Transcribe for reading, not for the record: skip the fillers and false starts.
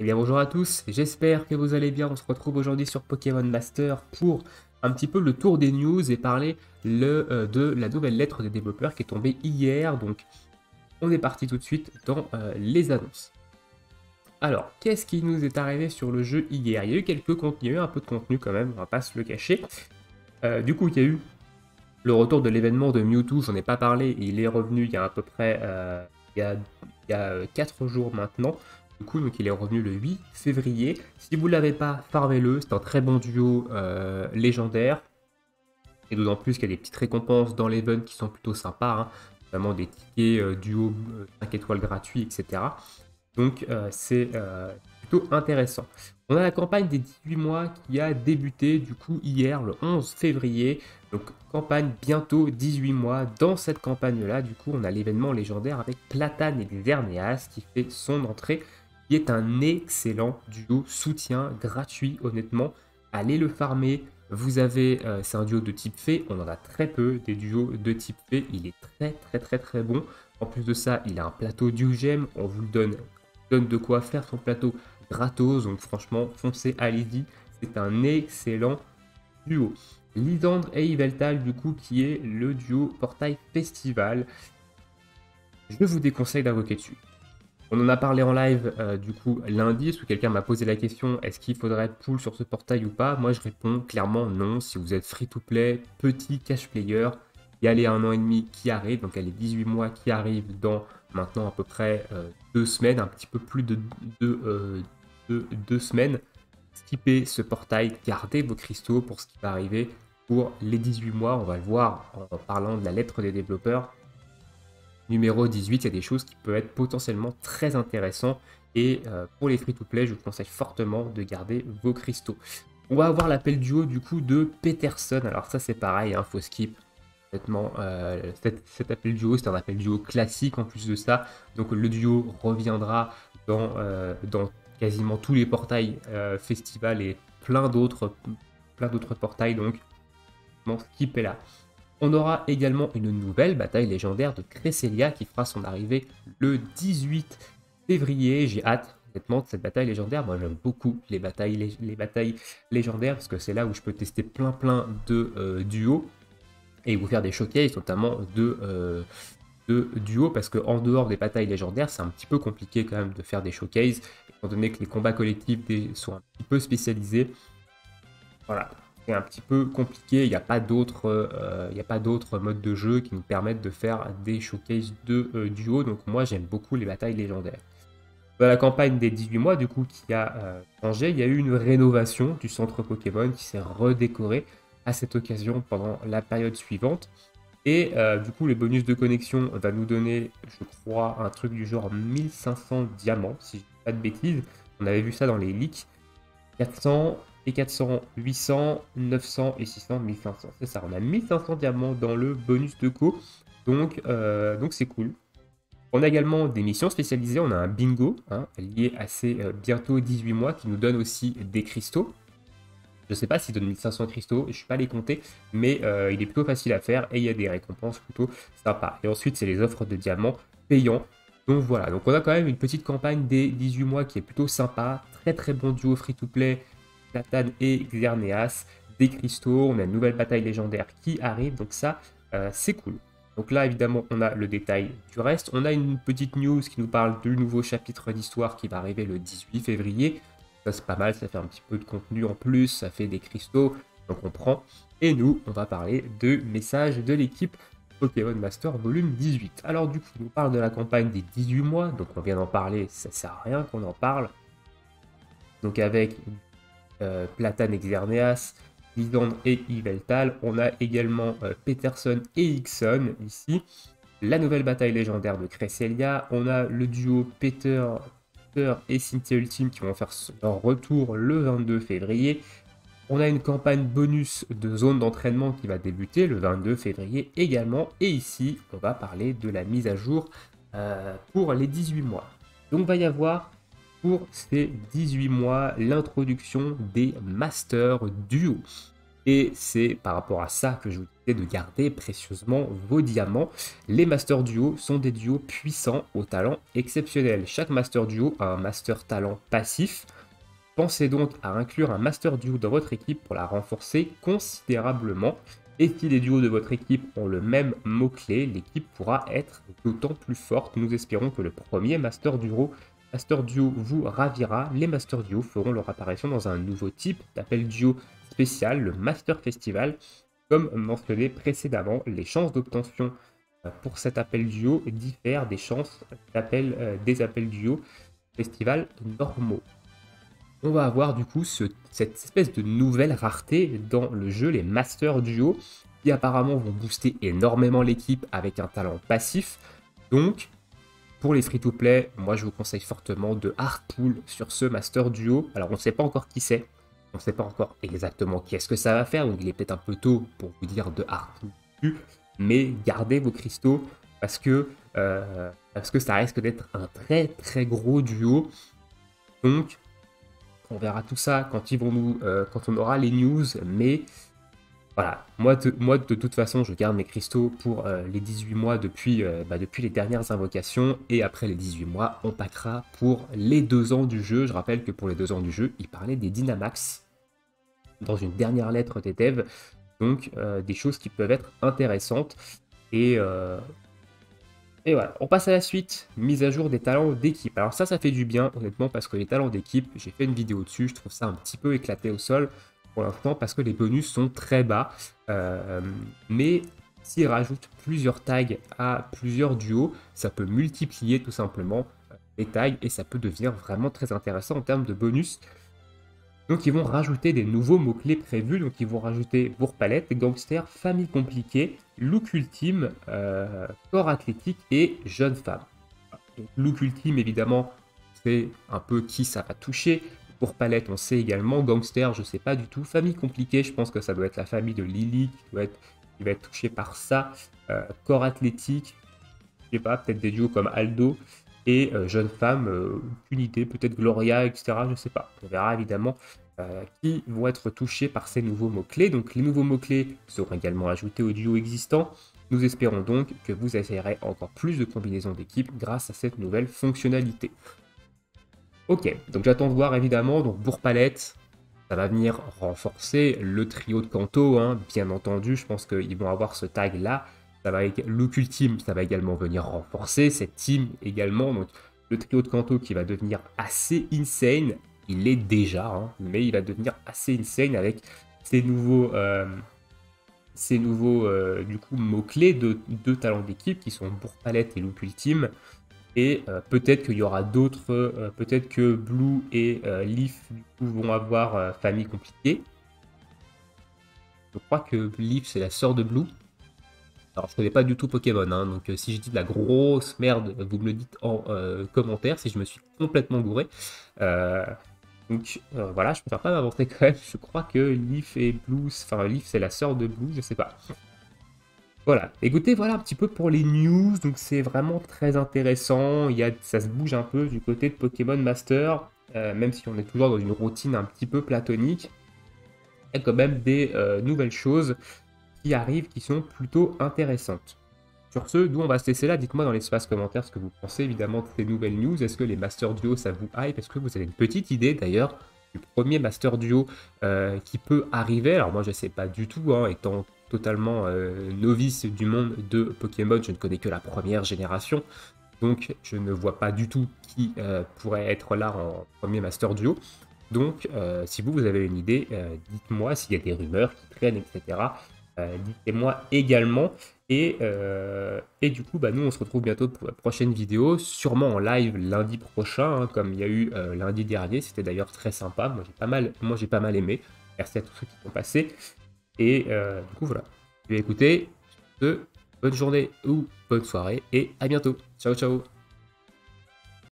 Eh bien bonjour à tous, j'espère que vous allez bien. On se retrouve aujourd'hui sur Pokémon Master pour un petit peu le tour des news et parler de la nouvelle lettre des développeurs qui est tombée hier. Donc on est parti tout de suite dans les annonces. Alors, qu'est-ce qui nous est arrivé sur le jeu hier? Il y a eu quelques contenus, il y a eu un peu de contenu quand même, on va pas se le cacher. Du coup, il y a eu le retour de l'événement de Mewtwo, j'en ai pas parlé, il est revenu il y a à peu près il y a 4 jours maintenant. Du coup, donc il est revenu le 8 février. Si vous ne l'avez pas, farmez-le, c'est un très bon duo légendaire. Et d'autant plus qu'il y a des petites récompenses dans l'event qui sont plutôt sympas, hein, notamment des tickets duo 5 étoiles gratuits, etc. Donc c'est plutôt intéressant. On a la campagne des 18 mois qui a débuté du coup hier le 11 février. Donc campagne bientôt 18 mois. Dans cette campagne-là, du coup, on a l'événement légendaire avec Platane et Xerneas qui fait son entrée, qui est un excellent duo soutien gratuit, honnêtement. Allez le farmer. Vous avez, c'est un duo de type fée, on en a très peu des duos de type fée, il est très bon. En plus de ça, il a un plateau Duo-Gem, on vous le donne de quoi faire son plateau gratos, donc franchement, foncez, allez-y, c'est un excellent duo. Lysandre et Yveltal, du coup, qui est le duo Portail Festival. Je vous déconseille d'invoquer dessus. On en a parlé en live du coup lundi, parce que quelqu'un m'a posé la question, est-ce qu'il faudrait être pool sur ce portail ou pas? Moi je réponds clairement non. Si vous êtes free to play, petit cash player, il y a les 1 an et demi qui arrivent, donc il y a les 18 mois qui arrivent dans maintenant à peu près 2 semaines, un petit peu plus de 2 semaines. Skippez ce portail, gardez vos cristaux pour ce qui va arriver pour les 18 mois, on va le voir en parlant de la lettre des développeurs. Numéro 18, il y a des choses qui peuvent être potentiellement très intéressantes. Et pour les free-to-play, je vous conseille fortement de garder vos cristaux. On va avoir l'appel duo du coup de Peterson. Alors ça c'est pareil, hein, faut skip. Honnêtement, cet appel duo, c'est un appel duo classique en plus de ça. Donc le duo reviendra dans quasiment tous les portails festival et plein d'autres portails. Donc, skippez là. On aura également une nouvelle bataille légendaire de Cresselia qui fera son arrivée le 18 février. J'ai hâte, honnêtement, de cette bataille légendaire. Moi, j'aime beaucoup les batailles légendaires parce que c'est là où je peux tester plein de duos et vous faire des showcases, notamment de duos, parce qu'en dehors des batailles légendaires, c'est un petit peu compliqué quand même de faire des showcases, étant donné que les combats collectifs sont un petit peu spécialisés. Voilà, c'est un petit peu compliqué, il n'y a pas d'autres modes de jeu qui nous permettent de faire des showcases de duo, donc moi j'aime beaucoup les batailles légendaires. Dans la campagne des 18 mois, du coup, qui a changé, il y a eu une rénovation du centre Pokémon qui s'est redécoré à cette occasion pendant la période suivante. Et du coup, le bonus de connexion va nous donner, je crois, un truc du genre 1500 diamants, si je dis pas de bêtises. On avait vu ça dans les leaks. 400 et 400, 800, 900 et 600, 1500. C'est ça, on a 1500 diamants dans le bonus de co. Donc c'est cool. On a également des missions spécialisées. On a un bingo lié à ces bientôt 18 mois qui nous donne aussi des cristaux. Je ne sais pas s'il donne 1500 cristaux, je ne suis pas les compter, mais il est plutôt facile à faire et il y a des récompenses plutôt sympas. Et ensuite, c'est les offres de diamants payants. Donc voilà, donc on a quand même une petite campagne des 18 mois qui est plutôt sympa. Très bon duo free-to-play, Platane et Xerneas. Des cristaux, on a une nouvelle bataille légendaire qui arrive, donc ça, c'est cool. Donc là, évidemment, on a le détail du reste. On a une petite news qui nous parle du nouveau chapitre d'histoire qui va arriver le 18 février. Ça, c'est pas mal, ça fait un petit peu de contenu en plus, ça fait des cristaux, donc on prend. Et nous, on va parler de messages de l'équipe Pokémon Master volume 18. Alors du coup, on nous parle de la campagne des 18 mois, donc on vient d'en parler, ça sert à rien qu'on en parle. Donc avec Platane et Xerneas, Lysandre et Yveltal, on a également Peterson et Ixon ici. La nouvelle bataille légendaire de Cresselia, on a le duo Peter et Cynthia Ultime qui vont faire leur retour le 22 février. On a une campagne bonus de zone d'entraînement qui va débuter le 22 février également. Et ici, on va parler de la mise à jour pour les 18 mois. Donc, il va y avoir pour ces 18 mois l'introduction des Master Duo. Et c'est par rapport à ça que je vous dis c'est de garder précieusement vos diamants. Les Master Duo sont des duos puissants au talent exceptionnel. Chaque Master Duo a un Master Talent passif. Pensez donc à inclure un Master Duo dans votre équipe pour la renforcer considérablement. Et si les duos de votre équipe ont le même mot-clé, l'équipe pourra être d'autant plus forte. Nous espérons que le premier Master Duo vous ravira. Les Master Duo feront leur apparition dans un nouveau type d'appel duo spécial, le Master Festival. Comme mentionné précédemment, les chances d'obtention pour cet appel duo diffèrent des chances des appels duo festival normaux. On va avoir du coup cette espèce de nouvelle rareté dans le jeu, les Master Duo, qui apparemment vont booster énormément l'équipe avec un talent passif. Donc, pour les free-to-play, moi je vous conseille fortement de hard pull sur ce Master Duo. Alors on ne sait pas encore qui c'est, on ne sait pas encore exactement qu'est-ce que ça va faire, donc il est peut-être un peu tôt pour vous dire de hard pull, mais gardez vos cristaux parce que ça risque d'être un très très gros duo. Donc on verra tout ça quand quand on aura les news, mais voilà, moi de toute façon je garde mes cristaux pour les 18 mois depuis les dernières invocations, et après les 18 mois on packera pour les 2 ans du jeu. Je rappelle que pour les 2 ans du jeu, il parlait des Dynamax dans une dernière lettre des devs, donc des choses qui peuvent être intéressantes, et voilà, on passe à la suite, mise à jour des talents d'équipe. Alors ça fait du bien, honnêtement, parce que les talents d'équipe, j'ai fait une vidéo dessus, je trouve ça un petit peu éclaté au sol pour l'instant, parce que les bonus sont très bas. Mais s'ils rajoutent plusieurs tags à plusieurs duos, ça peut multiplier tout simplement les tags, et ça peut devenir vraiment très intéressant en termes de bonus. Donc ils vont rajouter des nouveaux mots-clés prévus, donc ils vont rajouter bourre-palette, gangster, famille compliquée, look ultime, corps athlétique et jeune femme. Donc, look ultime, évidemment, c'est un peu qui ça va toucher. Bourre-palette, on sait également. Gangster, je sais pas du tout. Famille compliquée, je pense que ça doit être la famille de Lily qui va être touchée par ça. Corps athlétique, je sais pas, peut-être des duos comme Aldo. Et jeune femme, aucune idée, peut-être Gloria, etc. Je sais pas. On verra évidemment qui vont être touchés par ces nouveaux mots-clés. Donc les nouveaux mots-clés seront également ajoutés au duo existant. Nous espérons donc que vous essayerez encore plus de combinaisons d'équipes grâce à cette nouvelle fonctionnalité. Ok, donc j'attends de voir évidemment. Donc bourre-palette, ça va venir renforcer le trio de Kanto, hein, bien entendu. Je pense qu'ils vont avoir ce tag là. Look ultime, ça va également venir renforcer cette team également. Donc le trio de Kanto qui va devenir assez insane. Il l'est déjà, hein, mais il va devenir assez insane avec ces nouveaux du coup mots-clés de talents d'équipe qui sont bourre-palette et look ultime. Et peut-être qu'il y aura d'autres, peut-être que Blue et Leaf du coup, vont avoir famille compliquée. Je crois que Leaf c'est la sœur de Blue. Alors je connais pas du tout Pokémon, hein, donc si je dis de la grosse merde, vous me le dites en commentaire si je me suis complètement gouré. Donc voilà, je préfère pas m'avancer quand même. Je crois que Leaf et Blue, enfin Leaf c'est la sœur de Blue, je sais pas. Voilà, écoutez, voilà un petit peu pour les news, donc c'est vraiment très intéressant, ça se bouge un peu du côté de Pokémon Master, même si on est toujours dans une routine un petit peu platonique, il y a quand même des nouvelles choses qui arrivent qui sont plutôt intéressantes. Sur ce, nous on va se laisser là, dites-moi dans l'espace commentaire ce que vous pensez évidemment de ces nouvelles news, est-ce que les Master Duo ça vous hype, est-ce que vous avez une petite idée d'ailleurs du premier Master Duo qui peut arriver. Alors moi je sais pas du tout, hein, étant totalement novice du monde de Pokémon, je ne connais que la première génération, donc je ne vois pas du tout qui pourrait être là en premier Master Duo. Donc si vous avez une idée, dites-moi s'il y a des rumeurs qui traînent, etc. Dites-moi également. Et du coup, nous on se retrouve bientôt pour la prochaine vidéo, sûrement en live lundi prochain, hein, comme il y a eu lundi dernier. C'était d'ailleurs très sympa. Moi j'ai pas mal aimé. Merci à tous ceux qui sont passés. Et du coup voilà. Je vais écouter. Bonne journée ou bonne soirée et à bientôt. Ciao ciao.